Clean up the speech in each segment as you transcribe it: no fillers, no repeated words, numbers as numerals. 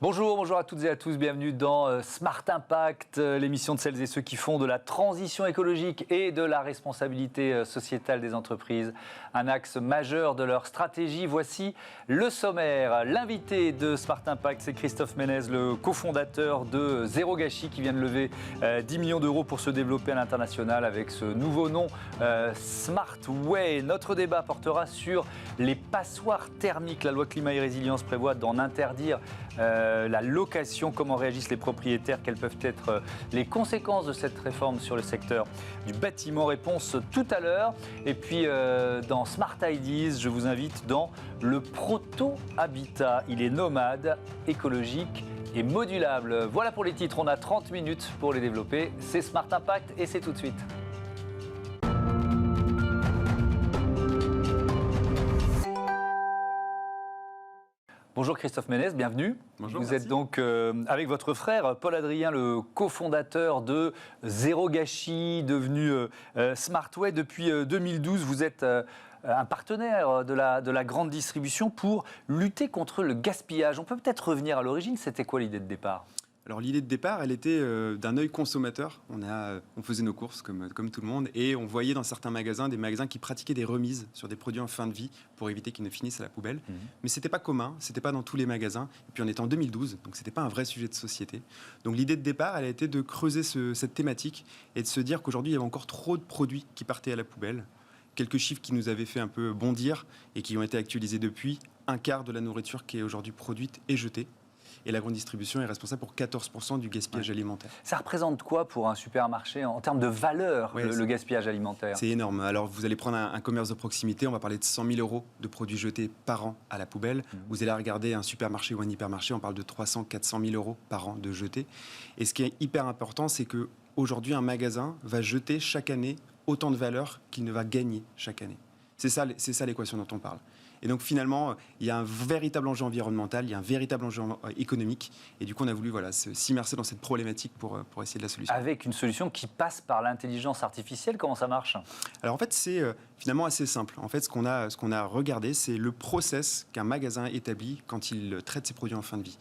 Bonjour à toutes et à tous, bienvenue dans Smart Impact, l'émission de celles et ceux qui font de la transition écologique et de la responsabilité sociétale des entreprises un axe majeur de leur stratégie. Voici le sommaire. L'invité de Smart Impact, c'est Christophe Ménez, le cofondateur de Zéro Gâchis, qui vient de lever 10 millions d'euros pour se développer à l'international avec ce nouveau nom Smart Way. Notre débat portera sur les passoires thermiques. La loi climat et résilience prévoit d'en interdire la location, comment réagissent les propriétaires, quelles peuvent être les conséquences de cette réforme sur le secteur du bâtiment. Réponse tout à l'heure. Et puis dans Smart Ideas, je vous invite dans le proto-habitat. Il est nomade, écologique et modulable. Voilà pour les titres, on a 30 minutes pour les développer. C'est Smart Impact et c'est tout de suite. Bonjour Christophe Ménez, bienvenue. Bonjour, vous merci. êtes donc avec votre frère Paul-Adrien, le cofondateur de Zéro Gâchis, devenu Smartway. Depuis 2012, vous êtes un partenaire de la grande distribution pour lutter contre le gaspillage. On peut peut-être revenir à l'origine, c'était quoi l'idée de départ ? Alors l'idée de départ, elle était d'un œil consommateur. On faisait nos courses comme tout le monde et on voyait dans certains magasins, des magasins qui pratiquaient des remises sur des produits en fin de vie pour éviter qu'ils ne finissent à la poubelle. Mais ce n'était pas commun, ce n'était pas dans tous les magasins. Et puis on était en 2012, donc ce n'était pas un vrai sujet de société. Donc l'idée de départ, elle a été de creuser cette thématique et de se dire qu'aujourd'hui, il y avait encore trop de produits qui partaient à la poubelle. Quelques chiffres qui nous avaient fait un peu bondir et qui ont été actualisés depuis. Un quart de la nourriture qui est aujourd'hui produite est jetée. Et la grande distribution est responsable pour 14% du gaspillage alimentaire. Ça représente quoi pour un supermarché en termes de valeur, le gaspillage alimentaire ? C'est énorme. Alors, vous allez prendre un commerce de proximité, on va parler de 100 000 euros de produits jetés par an à la poubelle. Vous allez regarder un supermarché ou un hypermarché, on parle de 300 400 000 euros par an de jetés. Et ce qui est hyper important, c'est qu'aujourd'hui, un magasin va jeter chaque année autant de valeur qu'il ne va gagner chaque année. C'est ça l'équation dont on parle. Et donc finalement, il y a un véritable enjeu environnemental, il y a un véritable enjeu économique. Et du coup, on a voulu s'immerser dans cette problématique pour essayer de la solution. Avec une solution qui passe par l'intelligence artificielle, comment ça marche ? Alors en fait, c'est finalement assez simple. En fait, ce qu'on a regardé, c'est le process qu'un magasin établit quand il traite ses produits en fin de vie.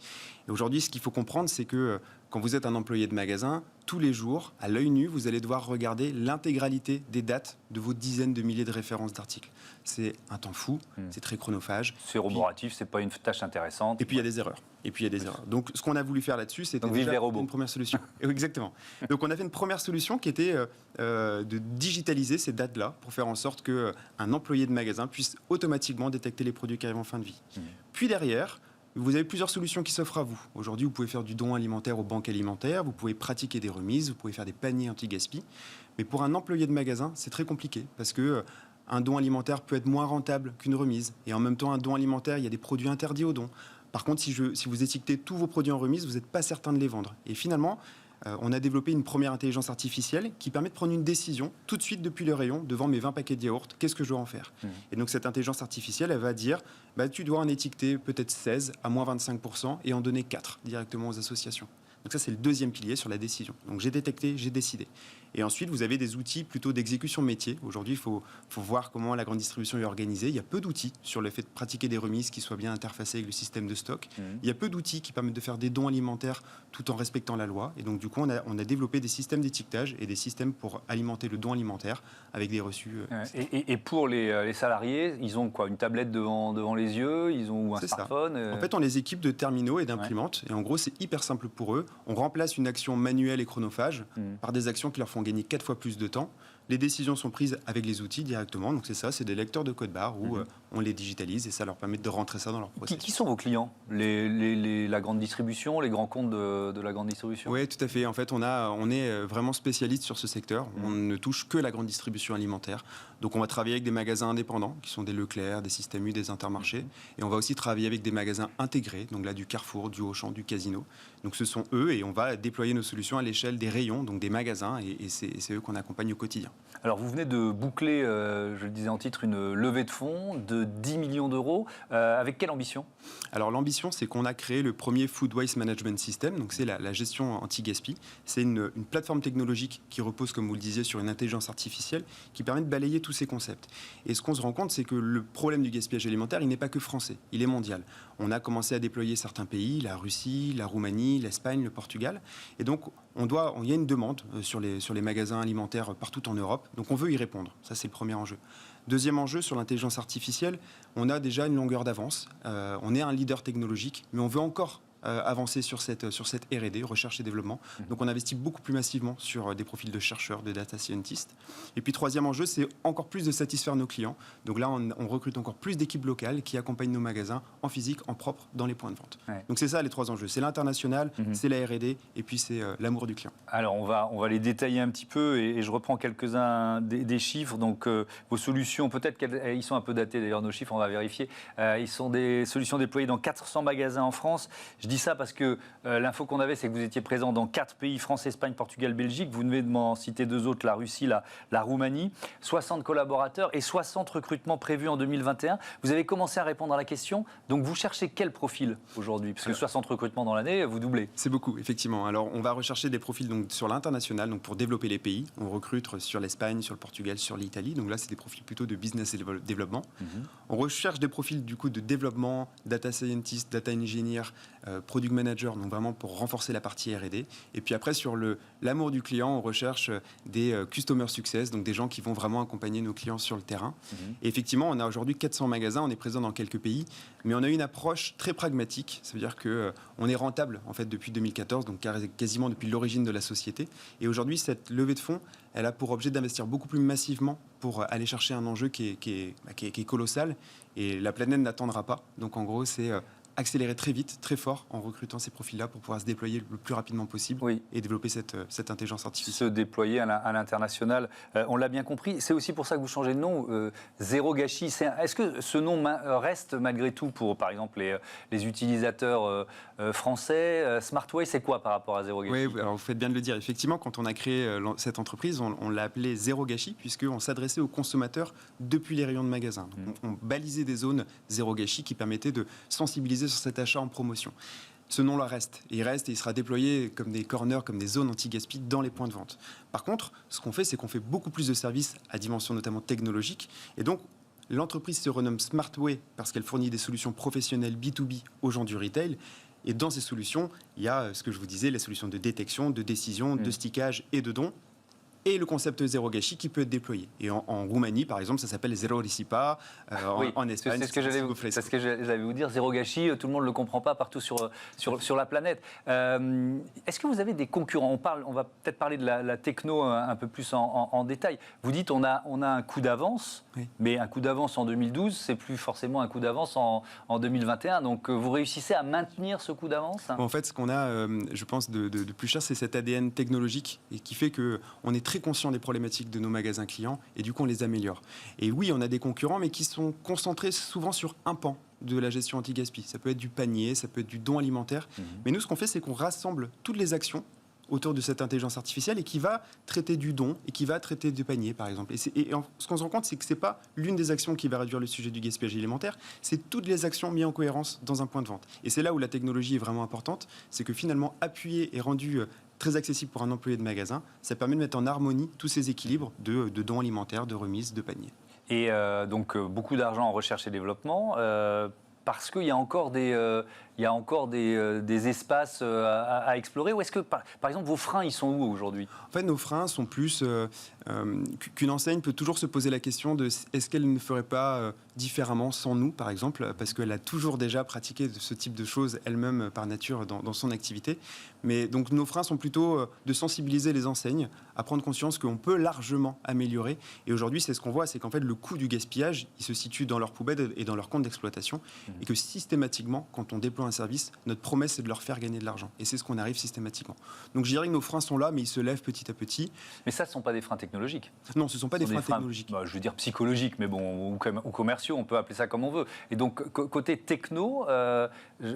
Et aujourd'hui, ce qu'il faut comprendre, c'est que quand vous êtes un employé de magasin, tous les jours, à l'œil nu, vous allez devoir regarder l'intégralité des dates de vos dizaines de milliers de références d'articles. C'est un temps fou, c'est très chronophage. C'est roboratif, c'est pas une tâche intéressante. Et puis il y a des erreurs. Donc ce qu'on a voulu faire là-dessus, c'était déjà une première solution. Exactement. Donc on a fait une première solution qui était de digitaliser ces dates-là pour faire en sorte qu'un employé de magasin puisse automatiquement détecter les produits qui arrivent en fin de vie. Puis derrière, vous avez plusieurs solutions qui s'offrent à vous. Aujourd'hui, vous pouvez faire du don alimentaire aux banques alimentaires, vous pouvez pratiquer des remises, vous pouvez faire des paniers anti-gaspi. Mais pour un employé de magasin, c'est très compliqué parce que un don alimentaire peut être moins rentable qu'une remise. Et en même temps, un don alimentaire, il y a des produits interdits au don. Par contre, si vous étiquetez tous vos produits en remise, vous n'êtes pas certain de les vendre. Et finalement, on a développé une première intelligence artificielle qui permet de prendre une décision tout de suite depuis le rayon, devant mes 20 paquets de yaourt, qu'est-ce que je dois en faire ? Et donc cette intelligence artificielle, elle va dire, tu dois en étiqueter peut-être 16 à moins 25% et en donner 4 directement aux associations. Donc ça, c'est le deuxième pilier sur la décision. Donc j'ai détecté, j'ai décidé. Et ensuite, vous avez des outils plutôt d'exécution métier. Aujourd'hui, il faut voir comment la grande distribution est organisée. Il y a peu d'outils sur le fait de pratiquer des remises qui soient bien interfacées avec le système de stock. Il y a peu d'outils qui permettent de faire des dons alimentaires tout en respectant la loi. Et donc, du coup, on a développé des systèmes d'étiquetage et des systèmes pour alimenter le don alimentaire avec des reçus. Et pour les salariés, ils ont quoi ? Une tablette devant les yeux, ils ont un smartphone. En fait, on les équipe de terminaux et d'imprimantes. Et en gros, c'est hyper simple pour eux. On remplace une action manuelle et chronophage par des actions qui leur font gagner 4 fois plus de temps. Les décisions sont prises avec les outils directement. Donc c'est des lecteurs de code barre où on les digitalise et ça leur permet de rentrer ça dans leur processus. Qui sont vos clients ? La grande distribution, les grands comptes de la grande distribution ? Oui, tout à fait. En fait, on est vraiment spécialiste sur ce secteur. On ne touche que la grande distribution alimentaire. Donc on va travailler avec des magasins indépendants qui sont des Leclerc, des Système U, des Intermarchés. Et on va aussi travailler avec des magasins intégrés, donc là du Carrefour, du Auchan, du Casino. Donc ce sont eux et on va déployer nos solutions à l'échelle des rayons, donc des magasins. Et c'est eux qu'on accompagne au quotidien. Alors vous venez de boucler, je le disais en titre, une levée de fonds de 10 millions d'euros. Avec quelle ambition ? Alors l'ambition, c'est qu'on a créé le premier Food Waste Management System, donc c'est la gestion anti-gaspi. C'est une plateforme technologique qui repose, comme vous le disiez, sur une intelligence artificielle qui permet de balayer tous ces concepts. Et ce qu'on se rend compte, c'est que le problème du gaspillage alimentaire, il n'est pas que français, il est mondial. On a commencé à déployer certains pays, la Russie, la Roumanie, l'Espagne, le Portugal. Et donc, il y a une demande sur les magasins alimentaires partout en Europe. Donc, on veut y répondre. Ça, c'est le premier enjeu. Deuxième enjeu, sur l'intelligence artificielle, on a déjà une longueur d'avance. On est un leader technologique, mais on veut encore avancer sur cette R&D, recherche et développement. Donc on investit beaucoup plus massivement sur des profils de chercheurs, de data scientists. Et puis troisième enjeu, c'est encore plus de satisfaire nos clients. Donc là, on recrute encore plus d'équipes locales qui accompagnent nos magasins en physique, en propre, dans les points de vente. Ouais. Donc c'est ça les trois enjeux. C'est l'international, c'est la R&D et puis c'est l'amour du client. Alors on va les détailler un petit peu et je reprends quelques-uns des chiffres. Donc vos solutions, peut-être qu'ils sont un peu datés d'ailleurs, nos chiffres, on va vérifier. Ils sont des solutions déployées dans 400 magasins en France. Je dis ça parce que l'info qu'on avait, c'est que vous étiez présent dans 4 pays, France, Espagne, Portugal, Belgique. Vous venez de m'en citer 2 autres, la Russie, la Roumanie. 60 collaborateurs et 60 recrutements prévus en 2021. Vous avez commencé à répondre à la question. Donc vous cherchez quel profil aujourd'hui ? Parce que 60 recrutements dans l'année, vous doublez. C'est beaucoup, effectivement. Alors on va rechercher des profils donc, sur l'international, donc pour développer les pays. On recrute sur l'Espagne, sur le Portugal, sur l'Italie. Donc là, c'est des profils plutôt de business et développement. On recherche des profils du coup de développement, data scientist, data engineer, product manager, donc vraiment pour renforcer la partie R&D. Et puis après, sur l'amour du client, on recherche des customer success, donc des gens qui vont vraiment accompagner nos clients sur le terrain. Et effectivement, on a aujourd'hui 400 magasins, on est présent dans quelques pays, mais on a une approche très pragmatique. Ça veut dire qu'on est rentable en fait depuis 2014, donc quasiment depuis l'origine de la société. Et aujourd'hui, cette levée de fonds, elle a pour objet d'investir beaucoup plus massivement pour aller chercher un enjeu qui est colossal. Et la planète n'attendra pas. Donc en gros, c'est accélérer très vite, très fort, en recrutant ces profils-là pour pouvoir se déployer le plus rapidement possible et développer cette intelligence artificielle. Se déployer à l'international, on l'a bien compris. C'est aussi pour ça que vous changez de nom, Zéro Gâchis. Est-ce que ce nom reste malgré tout pour, par exemple, les utilisateurs français Smartway, c'est quoi par rapport à Zéro Gâchis ? Oui, alors vous faites bien de le dire. Effectivement, quand on a créé cette entreprise, on l'a appelée Zéro Gâchis, puisqu'on s'adressait aux consommateurs depuis les rayons de magasin. Donc, on balisait des zones Zéro Gâchis qui permettaient de sensibiliser sur cet achat en promotion. Ce nom-là reste et il sera déployé comme des corners, comme des zones anti-gaspi dans les points de vente. Par contre, ce qu'on fait, c'est qu'on fait beaucoup plus de services à dimension notamment technologique. Et donc, l'entreprise se renomme Smartway parce qu'elle fournit des solutions professionnelles B2B aux gens du retail. Et dans ces solutions, il y a ce que je vous disais, les solutions de détection, de décision, de stickage et de don. Et le concept Zéro Gâchis qui peut être déployé. Et en Roumanie, par exemple, ça s'appelle Zéro Risipa. En Espagne, c'est ce que j'allais vous dire. Zéro Gâchis, tout le monde ne le comprend pas partout sur la planète. Est-ce que vous avez des concurrents ? On va peut-être parler de la techno un peu plus en détail. Vous dites on a un coup d'avance, mais un coup d'avance en 2012, c'est plus forcément un coup d'avance en 2021. Donc vous réussissez à maintenir ce coup d'avance ? En fait, ce qu'on a, je pense, de plus cher, c'est cet ADN technologique et qui fait qu'on est très conscient des problématiques de nos magasins clients et du coup on les améliore. Et oui, on a des concurrents mais qui sont concentrés souvent sur un pan de la gestion anti-gaspi. Ça peut être du panier, ça peut être du don alimentaire. Mais nous, ce qu'on fait, c'est qu'on rassemble toutes les actions autour de cette intelligence artificielle et qui va traiter du don et qui va traiter du panier, par exemple. Et ce qu'on se rend compte, c'est que ce n'est pas l'une des actions qui va réduire le sujet du gaspillage alimentaire, c'est toutes les actions mises en cohérence dans un point de vente. Et c'est là où la technologie est vraiment importante, c'est que finalement, appuyer et rendu très accessible pour un employé de magasin, ça permet de mettre en harmonie tous ces équilibres de dons alimentaires, de remises, de paniers. Et donc, beaucoup d'argent en recherche et développement, parce qu'il y a encore des espaces à explorer. Ou est-ce que, par exemple, vos freins, ils sont où aujourd'hui ? En fait, nos freins sont plus qu'une enseigne peut toujours se poser la question de est-ce qu'elle ne ferait pas différemment sans nous, par exemple, parce qu'elle a toujours déjà pratiqué ce type de choses elle-même par nature dans son activité. Mais donc nos freins sont plutôt de sensibiliser les enseignes à prendre conscience qu'on peut largement améliorer. Et aujourd'hui, c'est ce qu'on voit, c'est qu'en fait, le coût du gaspillage, il se situe dans leur poubelle et dans leur compte d'exploitation. Et que systématiquement, quand on déploie un service, notre promesse, c'est de leur faire gagner de l'argent. Et c'est ce qu'on arrive systématiquement. Donc je dirais que nos freins sont là, mais ils se lèvent petit à petit. Mais ça, ce ne sont pas des freins technologiques. Non, ce ne sont pas des freins technologiques. Je veux dire psychologiques, mais bon, ou commerciaux, on peut appeler ça comme on veut. Et donc, côté techno,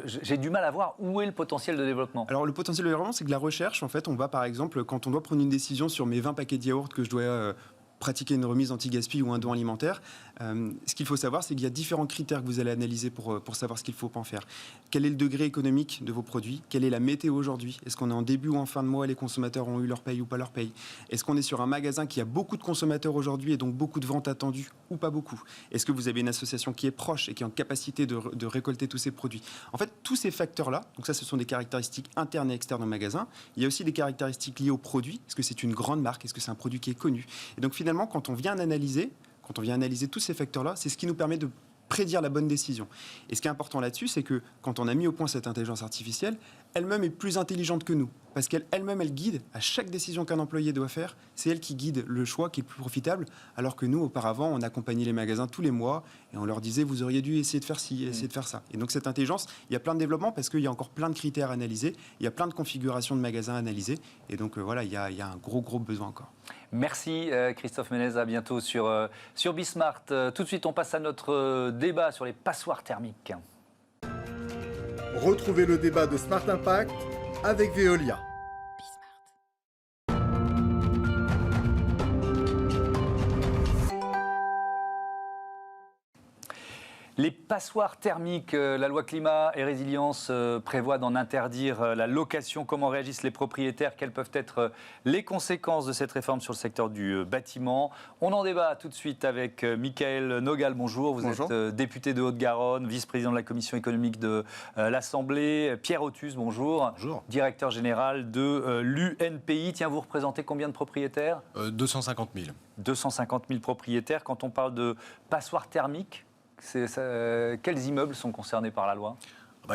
j'ai du mal à voir où est le potentiel de développement. Alors, le potentiel de développement, c'est que la recherche, en fait, on va par exemple, quand on doit prendre une décision sur mes 20 paquets de yaourt que je dois pratiquer une remise anti-gaspi ou un don alimentaire, ce qu'il faut savoir, c'est qu'il y a différents critères que vous allez analyser pour savoir ce qu'il faut en faire. Quel est le degré économique de vos produits? Quelle est la météo aujourd'hui? Est-ce qu'on est en début ou en fin de mois? Les consommateurs ont eu leur paye ou pas leur paye? Est-ce qu'on est sur un magasin qui a beaucoup de consommateurs aujourd'hui et donc beaucoup de ventes attendues ou pas beaucoup? Est-ce que vous avez une association qui est proche et qui est en capacité de récolter tous ces produits? En fait, tous ces facteurs-là, donc ça, ce sont des caractéristiques internes et externes au magasin. Il y a aussi des caractéristiques liées au produit. Est-ce que c'est une grande marque? Est-ce que c'est un produit qui est connu? Et donc finalement, quand on vient analyser tous ces facteurs-là, c'est ce qui nous permet de prédire la bonne décision. Et ce qui est important là-dessus, c'est que quand on a mis au point cette intelligence artificielle, elle-même est plus intelligente que nous. Parce qu'elle-même, elle guide à chaque décision qu'un employé doit faire. C'est elle qui guide le choix qui est le plus profitable. Alors que nous, auparavant, on accompagnait les magasins tous les mois et on leur disait, vous auriez dû essayer de faire ci, essayer de faire ça. Et donc cette intelligence, il y a plein de développements parce qu'il y a encore plein de critères à analyser. Il y a plein de configurations de magasins à analyser. Et donc voilà, il y a un gros besoin encore. Merci Christophe Ménez, à bientôt sur Bismart. Tout de suite, on passe à notre débat sur les passoires thermiques. Retrouvez le débat de Smart Impact avec Veolia. Les passoires thermiques, la loi climat et résilience prévoit d'en interdire la location. Comment réagissent les propriétaires? Quelles peuvent être les conséquences de cette réforme sur le secteur du bâtiment? On en débat tout de suite avec Michael Nogal. Bonjour, vous êtes député de Haute-Garonne, vice-président de la commission économique de l'Assemblée. Pierre Othus, bonjour. Bonjour. Directeur général de l'UNPI. Tiens, vous représentez combien de propriétaires? 250 000. 250 000 propriétaires. Quand on parle de passoires thermiques, quels immeubles sont concernés par la loi?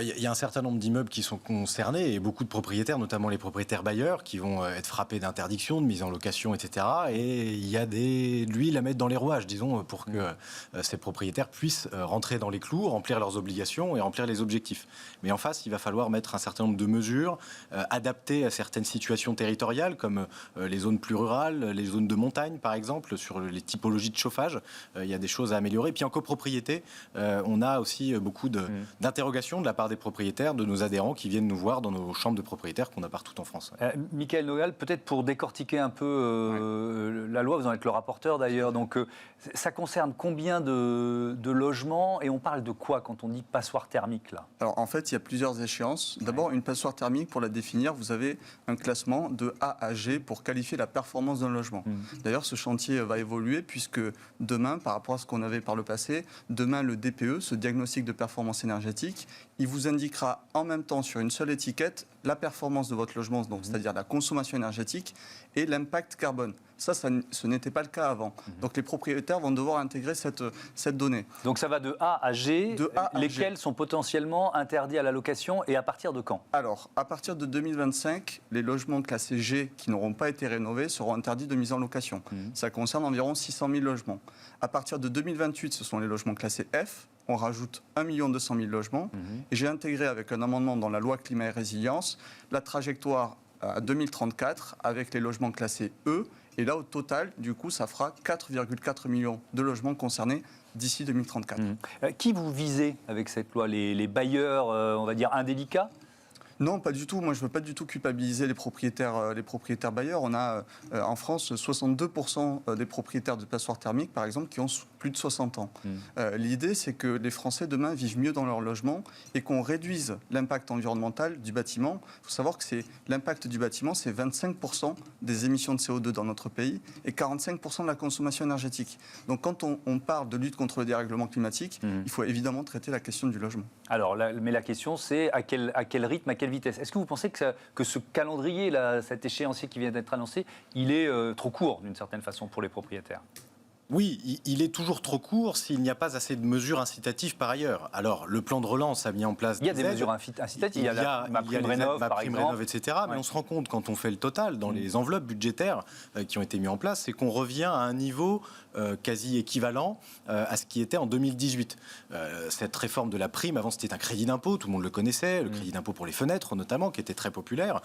Il y a un certain nombre d'immeubles qui sont concernés et beaucoup de propriétaires, notamment les propriétaires bailleurs, qui vont être frappés d'interdiction, de mise en location, etc. Et il y a de l'huile à mettre dans les rouages, disons, pour que ces propriétaires puissent rentrer dans les clous, remplir leurs obligations et remplir les objectifs. Mais en face, il va falloir mettre un certain nombre de mesures adaptées à certaines situations territoriales, comme les zones plus rurales, les zones de montagne, par exemple, sur les typologies de chauffage. Il y a des choses à améliorer. Puis en copropriété, on a aussi beaucoup d'interrogations de la part des propriétaires, de nos adhérents qui viennent nous voir dans nos chambres de propriétaires qu'on a partout en France. Michael Nogal, peut-être pour décortiquer un peu la loi, vous en êtes le rapporteur d'ailleurs, donc ça concerne combien de logements et on parle de quoi quand on dit passoire thermique là? Alors en fait, il y a plusieurs échéances. D'abord, une passoire thermique, pour la définir, vous avez un classement de A à G pour qualifier la performance d'un logement. D'ailleurs, ce chantier va évoluer puisque demain, par rapport à ce qu'on avait par le passé, demain le DPE, ce diagnostic de performance énergétique, il vous indiquera en même temps sur une seule étiquette la performance de votre logement, donc c'est-à-dire la consommation énergétique et l'impact carbone. Ça, ce n'était pas le cas avant. Donc les propriétaires vont devoir intégrer cette donnée. Donc ça va de A à G, lesquels sont potentiellement interdits à la location et à partir de quand? Alors, à partir de 2025, les logements classés G qui n'auront pas été rénovés seront interdits de mise en location. Ça concerne environ 600 000 logements. À partir de 2028, ce sont les logements classés F. On rajoute 1 200 000 logements. Et j'ai intégré avec un amendement dans la loi climat et résilience la trajectoire à 2034 avec les logements classés E. Et là, au total, du coup, ça fera 4,4 millions de logements concernés d'ici 2034. Qui vous visez avec cette loi? Les bailleurs, on va dire, indélicats? Non, pas du tout. Moi, je ne veux pas du tout culpabiliser les propriétaires bailleurs. On a en France 62% des propriétaires de passoires thermiques, par exemple, qui ont plus de 60 ans. L'idée, c'est que les Français, demain, vivent mieux dans leur logement et qu'on réduise l'impact environnemental du bâtiment. Il faut savoir que l'impact du bâtiment, c'est 25% des émissions de CO2 dans notre pays et 45% de la consommation énergétique. Donc, quand on parle de lutte contre le dérèglement climatique, il faut évidemment traiter la question du logement. Alors, mais la question, c'est à quel rythme, à quelle vitesse? Est-ce que vous pensez que ce calendrier, là, cet échéancier qui vient d'être annoncé, il est trop court, d'une certaine façon, pour les propriétaires? Oui, il est toujours trop court s'il n'y a pas assez de mesures incitatives par ailleurs. Alors, le plan de relance a mis en place des aides. Il y a des mesures incitatives, il y a ma prime rénov', par exemple. etc. Mais on se rend compte, quand on fait le total, dans les enveloppes budgétaires qui ont été mises en place, c'est qu'on revient à un niveau quasi équivalent à ce qui était en 2018. Cette réforme de la prime, avant c'était un crédit d'impôt, tout le monde le connaissait, le crédit d'impôt pour les fenêtres notamment, qui était très populaire,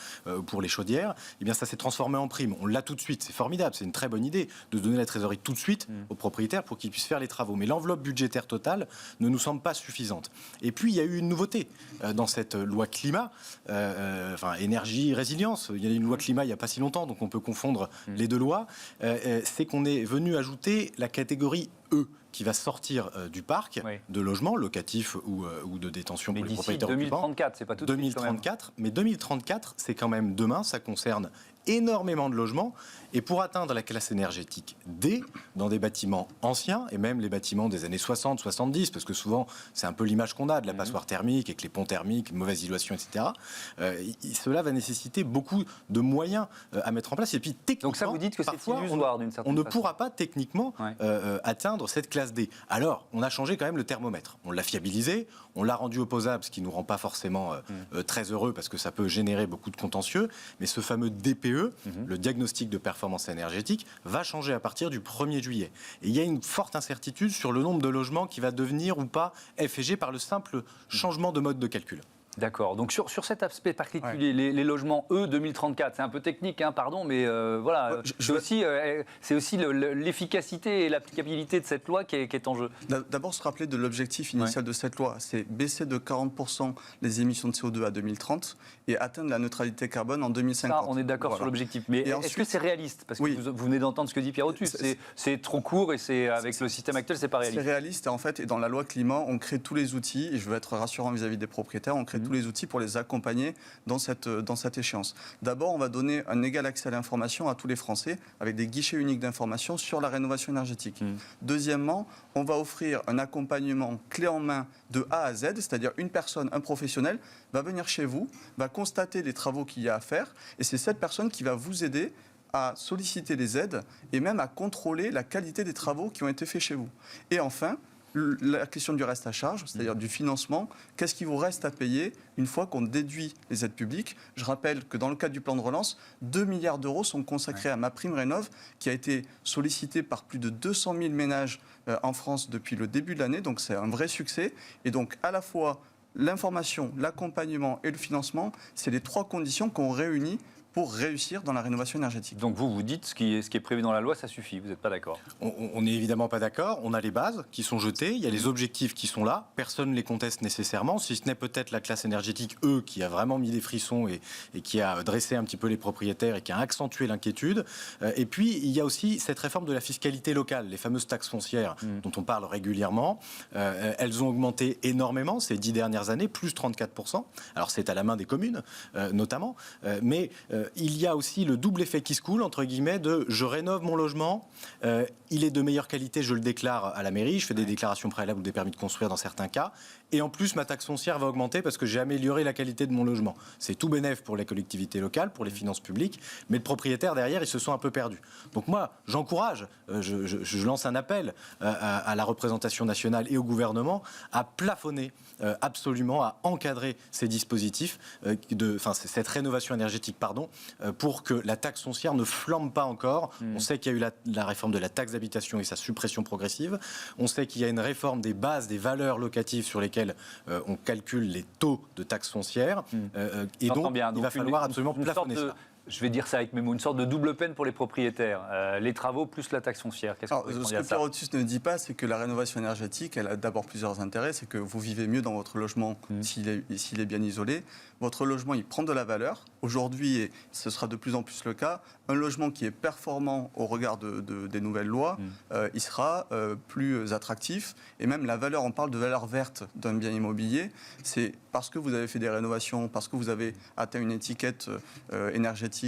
pour les chaudières. Eh bien, ça s'est transformé en prime. On l'a tout de suite, c'est formidable, c'est une très bonne idée de donner la trésorerie tout de suite aux propriétaires pour qu'ils puissent faire les travaux. Mais l'enveloppe budgétaire totale ne nous semble pas suffisante. Et puis, il y a eu une nouveauté dans cette loi climat, énergie, résilience. Il y a une loi climat il n'y a pas si longtemps, donc on peut confondre les deux lois. C'est qu'on est venu ajouter la catégorie E, qui va sortir du parc de logements locatifs ou de détention pour les propriétaires occupants. 2034, c'est pas tout de suite. 2034, mais 2034, c'est quand même demain, ça concerne énormément de logements. Et pour atteindre la classe énergétique D, dans des bâtiments anciens, et même les bâtiments des années 60, 70, parce que souvent, c'est un peu l'image qu'on a de la passoire thermique, avec les ponts thermiques, mauvaise isolation, etc. Cela va nécessiter beaucoup de moyens à mettre en place. Et puis, techniquement, donc ça, vous dites que c'est illusoire d'une certaine façon. On ne façon. pourra pas techniquement atteindre cette classe D. Alors, on a changé quand même le thermomètre. On l'a fiabilisé, on l'a rendu opposable, ce qui ne nous rend pas forcément très heureux, parce que ça peut générer beaucoup de contentieux. Mais ce fameux DPE, le diagnostic de performance énergétique, va changer à partir du 1er juillet. Et il y a une forte incertitude sur le nombre de logements qui va devenir ou pas FG par le simple changement de mode de calcul. D'accord. Donc sur cet aspect particulier, les logements 2034, c'est un peu technique, pardon, mais voilà, c'est aussi l'efficacité et l'applicabilité de cette loi qui est en jeu. D'abord, se rappeler de l'objectif initial de cette loi, c'est baisser de 40% les émissions de CO2 à 2030 et atteindre la neutralité carbone en 2050. Ça, on est d'accord sur l'objectif. Mais est-ce que c'est réaliste? Parce que vous venez d'entendre ce que dit Pierre Othus. C'est trop court et avec le système actuel, c'est pas réaliste. C'est réaliste et en fait, dans la loi climat, on crée tous les outils, et je veux être rassurant vis-à-vis des propriétaires, on crée tous les outils pour les accompagner dans cette échéance. D'abord, on va donner un égal accès à l'information à tous les Français avec des guichets uniques d'information sur la rénovation énergétique. Deuxièmement, on va offrir un accompagnement clé en main de A à Z, c'est-à-dire une personne, un professionnel, va venir chez vous, va constater les travaux qu'il y a à faire, et c'est cette personne qui va vous aider à solliciter les aides et même à contrôler la qualité des travaux qui ont été faits chez vous. Et enfin, la question du reste à charge, c'est-à-dire du financement, qu'est-ce qui vous reste à payer une fois qu'on déduit les aides publiques? Je rappelle que dans le cadre du plan de relance, 2 milliards d'euros sont consacrés à ma prime rénov', qui a été sollicitée par plus de 200 000 ménages en France depuis le début de l'année, donc c'est un vrai succès. Et donc à la fois l'information, l'accompagnement et le financement, c'est les trois conditions qu'on réunit pour réussir dans la rénovation énergétique. Donc vous dites ce qui est prévu dans la loi, ça suffit, vous n'êtes pas d'accord? On n'est évidemment pas d'accord, on a les bases qui sont jetées, il y a les objectifs qui sont là, personne ne les conteste nécessairement, si ce n'est peut-être la classe énergétique, qui a vraiment mis des frissons et qui a dressé un petit peu les propriétaires et qui a accentué l'inquiétude. Et puis il y a aussi cette réforme de la fiscalité locale, les fameuses taxes foncières dont on parle régulièrement. Elles ont augmenté énormément ces 10 dernières années, plus 34%. Alors c'est à la main des communes notamment, mais il y a aussi le double effet qui se coule, entre guillemets, de je rénove mon logement, il est de meilleure qualité, je le déclare à la mairie, je fais des déclarations préalables ou des permis de construire dans certains cas, et en plus ma taxe foncière va augmenter parce que j'ai amélioré la qualité de mon logement. C'est tout bénef pour les collectivités locales, pour les finances publiques, mais le propriétaire derrière, ils se sont un peu perdus. Donc moi, j'encourage, je lance un appel à la représentation nationale et au gouvernement à plafonner absolument, à encadrer ces dispositifs, cette rénovation énergétique, pour que la taxe foncière ne flambe pas encore. On sait qu'il y a eu la réforme de la taxe d'habitation et sa suppression progressive. On sait qu'il y a une réforme des bases, des valeurs locatives sur lesquelles on calcule les taux de taxe foncière. Et donc, il va falloir absolument plafonner ça. Je vais dire ça avec mes mots, une sorte de double peine pour les propropriétaires. Les travaux plus la taxe foncière. Ce que Pierre Othus ne dit pas, c'est que la rénovation énergétique, elle a d'abord plusieurs intérêts. C'est que vous vivez mieux dans votre logement s'il est bien isolé. Votre logement, il prend de la valeur. Aujourd'hui, et ce sera de plus en plus le cas, un logement qui est performant au regard des nouvelles lois, il sera plus attractif. Et même la valeur, on parle de valeur verte d'un bien immobilier. C'est parce que vous avez fait des rénovations, parce que vous avez atteint une étiquette énergétique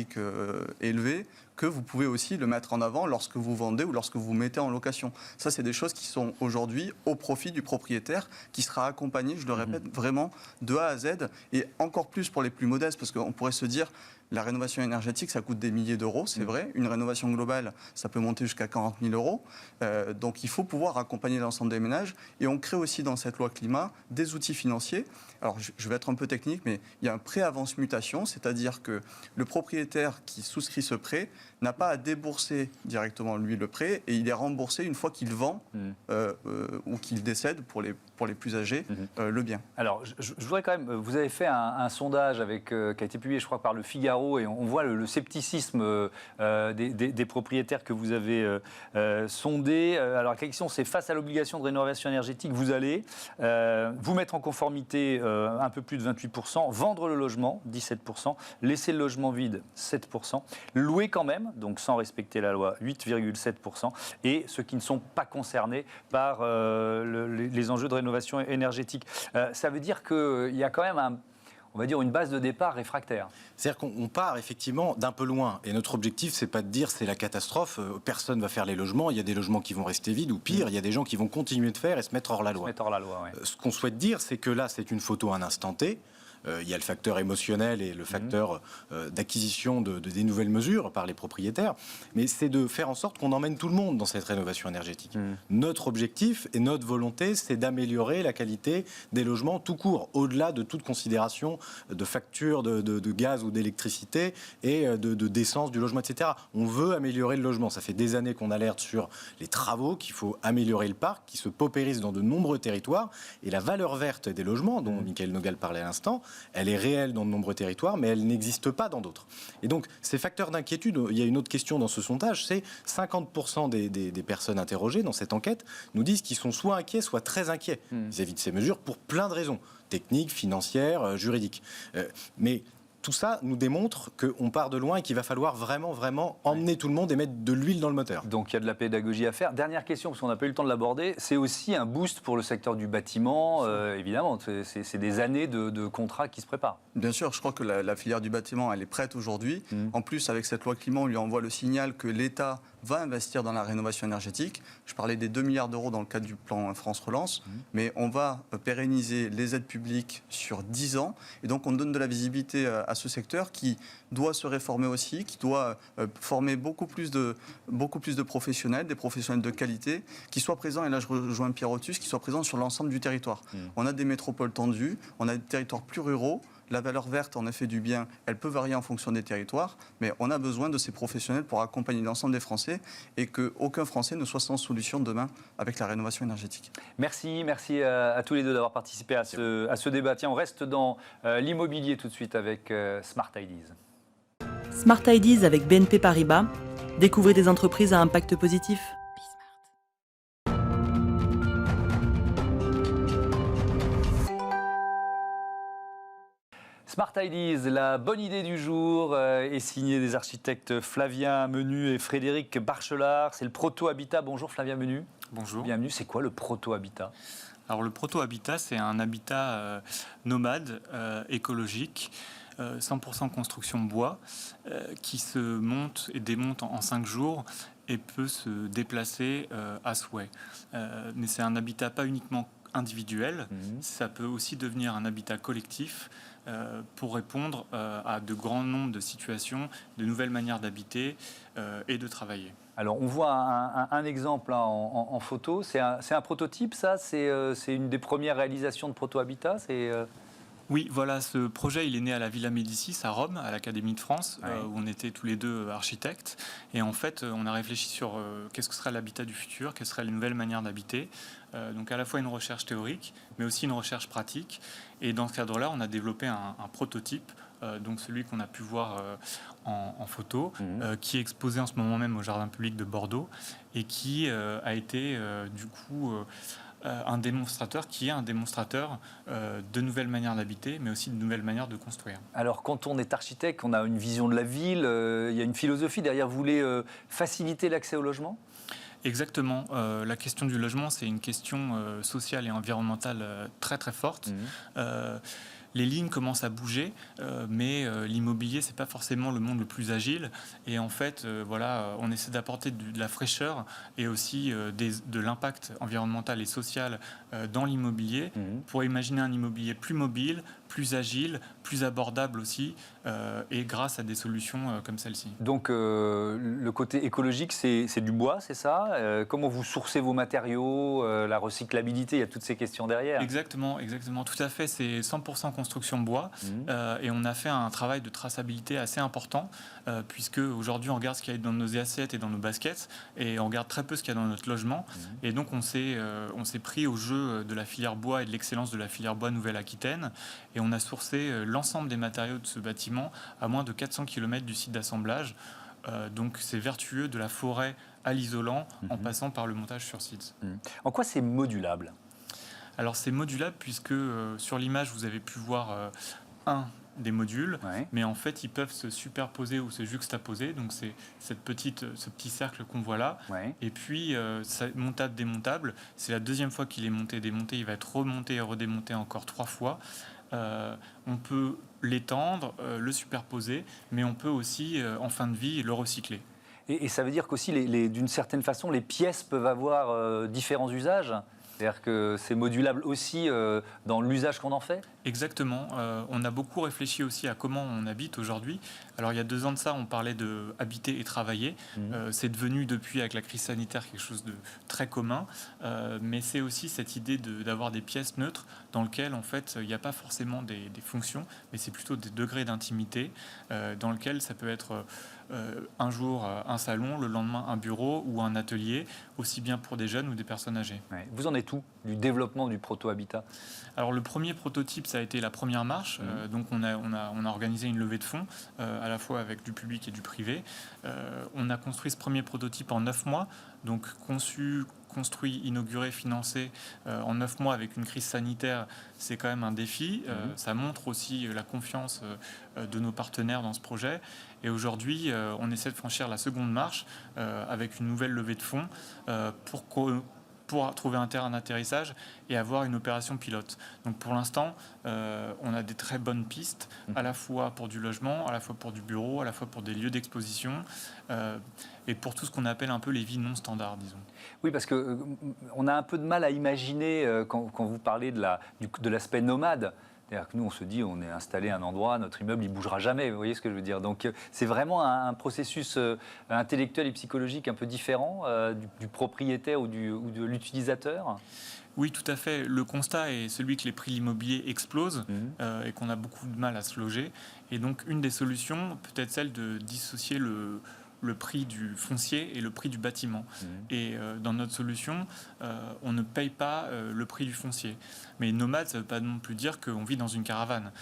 élevée, que vous pouvez aussi le mettre en avant lorsque vous vendez ou lorsque vous mettez en location. Ça, c'est des choses qui sont aujourd'hui au profit du propriétaire, qui sera accompagné, je le répète, vraiment de A à Z, et encore plus pour les plus modestes, parce qu'on pourrait se dire, la rénovation énergétique, ça coûte des milliers d'euros, c'est vrai. Une rénovation globale, ça peut monter jusqu'à 40 000 euros. Donc il faut pouvoir accompagner l'ensemble des ménages. Et on crée aussi dans cette loi climat des outils financiers. Alors je vais être un peu technique, mais il y a un prêt avance mutation, c'est-à-dire que le propriétaire qui souscrit ce prêt n'a pas à débourser directement lui le prêt, et il est remboursé une fois qu'il vend ou qu'il décède pour les plus âgés le bien. Alors je voudrais quand même, vous avez fait un sondage qui a été publié je crois par le Figaro, et on voit le scepticisme des propriétaires que vous avez sondés. Alors la question c'est, face à l'obligation de rénovation énergétique, vous allez vous mettre en conformité un peu plus de 28%, vendre le logement 17%, laisser le logement vide 7%, louer quand même, donc sans respecter la loi 8,7%, et ceux qui ne sont pas concernés par les enjeux de rénovation énergétique. Ça veut dire qu'il y a quand même on va dire une base de départ réfractaire. C'est-à-dire qu'on part effectivement d'un peu loin. Et notre objectif, c'est pas de dire c'est la catastrophe, personne ne va faire les logements, il y a des logements qui vont rester vides, ou pire, il y a des gens qui vont continuer de faire et se mettre hors la loi. Ce qu'on souhaite dire, c'est que là, c'est une photo à un instant T. Il y a le facteur émotionnel et le facteur d'acquisition des nouvelles mesures par les propriétaires, mais c'est de faire en sorte qu'on emmène tout le monde dans cette rénovation énergétique. Notre objectif et notre volonté, c'est d'améliorer la qualité des logements tout court, au-delà de toute considération de facture de gaz ou d'électricité et d'essence du logement, etc. On veut améliorer le logement. Ça fait des années qu'on alerte sur les travaux, qu'il faut améliorer le parc, qui se paupérise dans de nombreux territoires, et la valeur verte des logements, dont Michael Nogal parlait à l'instant, elle est réelle dans de nombreux territoires, mais elle n'existe pas dans d'autres. Et donc, ces facteurs d'inquiétude, il y a une autre question dans ce sondage, c'est 50% des personnes interrogées dans cette enquête nous disent qu'ils sont soit inquiets, soit très inquiets vis-à-vis de ces mesures, pour plein de raisons, techniques, financières, juridiques. Mais tout ça nous démontre qu'on part de loin et qu'il va falloir vraiment, vraiment emmener tout le monde et mettre de l'huile dans le moteur. Donc il y a de la pédagogie à faire. Dernière question, parce qu'on n'a pas eu le temps de l'aborder, c'est aussi un boost pour le secteur du bâtiment, évidemment. C'est des années de contrats qui se préparent. Bien sûr, je crois que la filière du bâtiment, elle est prête aujourd'hui. En plus, avec cette loi climat, on lui envoie le signal que l'État va investir dans la rénovation énergétique. Je parlais des 2 milliards d'euros dans le cadre du plan France Relance, mais on va pérenniser les aides publiques sur 10 ans. Et donc, on donne de la visibilité à ce secteur qui doit se réformer aussi, qui doit former beaucoup plus de professionnels, des professionnels de qualité, qui soient présents, et là je rejoins Pierre Otus, qui soient présents sur l'ensemble du territoire. On a des métropoles tendues, on a des territoires plus ruraux. La valeur verte, en effet, du bien, elle peut varier en fonction des territoires, mais on a besoin de ces professionnels pour accompagner l'ensemble des Français et qu'aucun Français ne soit sans solution demain avec la rénovation énergétique. Merci à tous les deux d'avoir participé à ce débat. Tiens, on reste dans l'immobilier tout de suite avec Smart Ideas. Smart Ideas avec BNP Paribas. Découvrez des entreprises à impact positif. Smart Ideas, la bonne idée du jour est signée des architectes Flavien Menu et Frédéric Barchelard. C'est le Proto-Habitat. Bonjour Flavien Menu. Bonjour. Bienvenue. C'est quoi le Proto-Habitat ? Alors le Proto-Habitat, c'est un habitat nomade, écologique, 100% construction bois, qui se monte et démonte en 5 jours et peut se déplacer à souhait. Mais c'est un habitat pas uniquement individuel, ça peut aussi devenir un habitat collectif pour répondre à de grands nombres de situations, de nouvelles manières d'habiter et de travailler. Alors on voit un exemple là, en photo, c'est un prototype ça, c'est une des premières réalisations de Proto-Habitat, Oui, voilà, ce projet, il est né à la Villa Médicis, à Rome, à l'Académie de France, où on était tous les deux architectes. Et en fait, on a réfléchi sur qu'est-ce que serait l'habitat du futur, quelles seraient les nouvelles manières d'habiter. Donc à la fois une recherche théorique, mais aussi une recherche pratique. Et dans ce cadre-là, on a développé un prototype, donc celui qu'on a pu voir en photo, qui est exposé en ce moment même au Jardin public de Bordeaux, et qui a été du coup... un démonstrateur qui est un démonstrateur de nouvelles manières d'habiter, mais aussi de nouvelles manières de construire. Alors, quand on est architecte, on a une vision de la ville, il y a une philosophie derrière. Vous voulez faciliter l'accès au logement ? Exactement. La question du logement, c'est une question sociale et environnementale très très forte. les lignes commencent à bouger, mais l'immobilier, c'est pas forcément le monde le plus agile. Et en fait, on essaie d'apporter de la fraîcheur et aussi de l'impact environnemental et social dans l'immobilier pour imaginer un immobilier plus mobile, plus agile, plus abordable aussi, et grâce à des solutions comme celle-ci. Donc le côté écologique, c'est du bois, c'est ça? Comment vous sourcez vos matériaux, la recyclabilité, il y a toutes ces questions derrière. Exactement, tout à fait. C'est 100% construction bois, et on a fait un travail de traçabilité assez important, puisque aujourd'hui on regarde ce qu'il y a dans nos assiettes et dans nos baskets, et on regarde très peu ce qu'il y a dans notre logement. Et donc on s'est pris au jeu de la filière bois et de l'excellence de la filière bois Nouvelle-Aquitaine, et on a sourcé l'ensemble des matériaux de ce bâtiment à moins de 400 km du site d'assemblage. Donc c'est vertueux de la forêt à l'isolant en passant par le montage sur site. En quoi c'est modulable? Alors c'est modulable puisque sur l'image vous avez pu voir des modules, mais en fait ils peuvent se superposer ou se juxtaposer. Donc c'est ce petit cercle qu'on voit là. Et puis montable, démontable. C'est la deuxième fois qu'il est monté, démonté. Il va être remonté et redémonté encore 3 fois. On peut l'étendre, le superposer, mais on peut aussi, en fin de vie, le recycler. Et ça veut dire qu'aussi, d'une certaine façon, les pièces peuvent avoir différents usages? C'est-à-dire que c'est modulable aussi dans l'usage qu'on en fait? Exactement. On a beaucoup réfléchi aussi à comment on habite aujourd'hui. Alors il y a 2 ans de ça, on parlait de habiter et travailler. C'est devenu depuis, avec la crise sanitaire, quelque chose de très commun. Mais c'est aussi cette idée d'avoir des pièces neutres dans lesquelles, en fait, il n'y a pas forcément des fonctions, mais c'est plutôt des degrés d'intimité dans lesquels ça peut être un jour un salon, le lendemain un bureau ou un atelier, aussi bien pour des jeunes ou des personnes âgées. Vous en êtes où du développement du proto-habitat? Alors le premier prototype, ça a été la première marche. Donc on a organisé une levée de fonds, à la fois avec du public et du privé. On a construit ce premier prototype en 9 mois, donc construit, inauguré, financé en 9 mois avec une crise sanitaire, c'est quand même un défi. Ça montre aussi la confiance de nos partenaires dans ce projet. Et aujourd'hui, on essaie de franchir la seconde marche avec une nouvelle levée de fonds pour trouver un terrain d'atterrissage et avoir une opération pilote. Donc pour l'instant, on a des très bonnes pistes, à la fois pour du logement, à la fois pour du bureau, à la fois pour des lieux d'exposition, et pour tout ce qu'on appelle un peu les villes non standards, disons. Oui, parce qu'on a un peu de mal à imaginer, quand vous parlez de l'aspect nomade. C'est-à-dire que nous, on se dit, on est installé à un endroit, notre immeuble, il ne bougera jamais. Vous voyez ce que je veux dire? Donc, c'est vraiment un processus intellectuel et psychologique un peu différent du propriétaire ou de l'utilisateur. Oui, tout à fait. Le constat est celui que les prix de l'immobilier explosent et qu'on a beaucoup de mal à se loger. Et donc, une des solutions peut être celle de dissocier le prix du foncier et le prix du bâtiment. Et dans notre solution, on ne paye pas le prix du foncier. Mais nomade, ça ne veut pas non plus dire qu'on vit dans une caravane.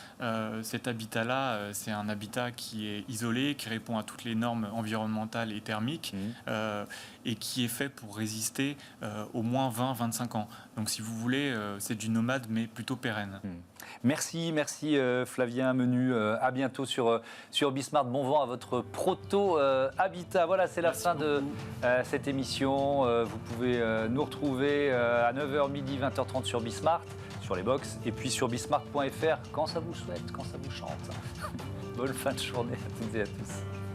Cet habitat-là, c'est un habitat qui est isolé, qui répond à toutes les normes environnementales et thermiques, et qui est fait pour résister au moins 20-25 ans. Donc si vous voulez, c'est du nomade, mais plutôt pérenne. Merci Flavien Menu. À bientôt sur Bismart. Bon vent à votre proto-habitat. Voilà, c'est la fin de cette émission. Vous pouvez nous retrouver à 9h, midi, 20h30 sur Bismart, sur les box, et puis sur bismart.fr quand ça vous souhaite, quand ça vous chante. Bonne fin de journée à toutes et à tous.